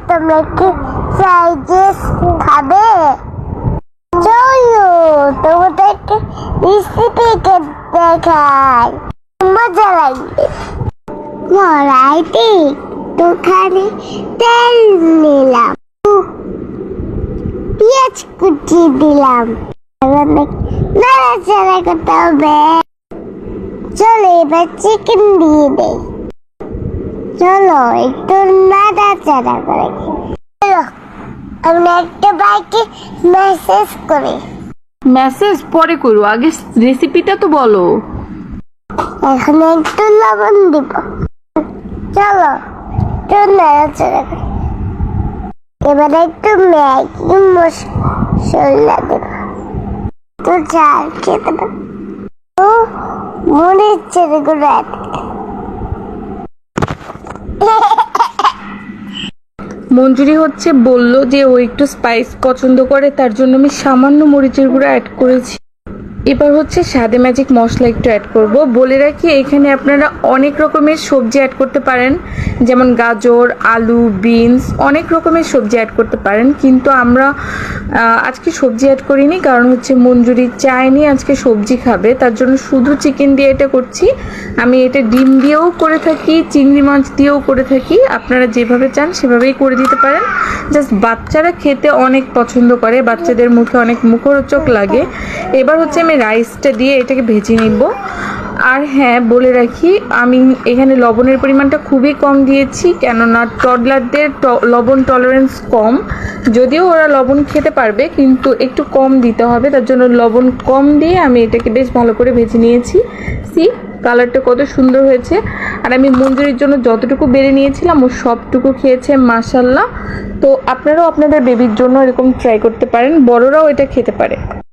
তোমরা কি fried rice খাবে? চলো তোমাদেরকে রেসিপি দেখাই, মজা লাগবে। কড়াইতে একটুখানি তেল নিলাম, পেঁয়াজ কুচি দিলাম, নাড়াচাড়া করতে হবে। চলো এবার চিকেন দিয়ে দেই। চলো একটু নাড়াচাড়া করে আমি একটা বাইকে মেসেজ করি। মেসেজ পরে করো, আগে রেসিপিটা তো বলো। এখন একটু লবণ দিব। চলো একটু নাড়াচাড়া করি। এবার একটু ম্যাগি মশলা দেব, তো ঝাল খেতে দেব, ও মরিচের গুঁড়া। মঞ্জুরি বলল যে ও একটু স্পাইস পছন্দ করে, তার জন্য আমি সামান্য মরিচের গুঁড়া অ্যাড করেছি। এবার স্বাদে ম্যাজিক মশলা একটু অ্যাড করব। বলে রাখি এখানে আপনারা অনেক রকমের সবজি অ্যাড করতে পারেন, যেমন গাজর, আলু, বিনস, অনেক রকমের সবজি অ্যাড করতে পারেন, কিন্তু আমরা আজকে সবজি অ্যাড করিনি, কারণ মঞ্জুরি চায়নি আজকে সবজি খাবে, তার জন্য শুধু চিকেন দিয়ে এটা করছি। আমি এটা ডিম দিয়েও করে থাকি, চিংড়ি মাছ দিয়েও করে থাকি, আপনারা যেভাবে চান সেভাবেই করে দিতে পারেন। জাস্ট বাচ্চারা খেতে অনেক পছন্দ করে, বাচ্চাদের মুখে অনেক মুখরোচক লাগে। এবার আমি রাইসটা দিয়ে এটাকে ভেজে নিব। আর হ্যাঁ, বলে রাখি আমি এখানে লবণের পরিমাণটা খুবই কম দিয়েছি, কেননা টডলারদের লবণ টলারেন্স কম, যদিও ওরা লবণ খেতে পারবে কিন্তু একটু কম দিতে হবে, তার জন্য লবণ কম দিয়ে আমি এটাকে বেশ ভালো করে ভেজে নিয়েছি। কালারটা কত সুন্দর হয়েছে। আর আমি মঞ্জুরির জন্য যতটুকু বেড়ে নিয়েছিলাম ও সবটুকু খেয়েছে মাশাআল্লাহ। তো আপনারাও আপনাদের বেবির জন্য এরকম ট্রাই করতে পারেন, বড়রাও এটা খেতে পারে।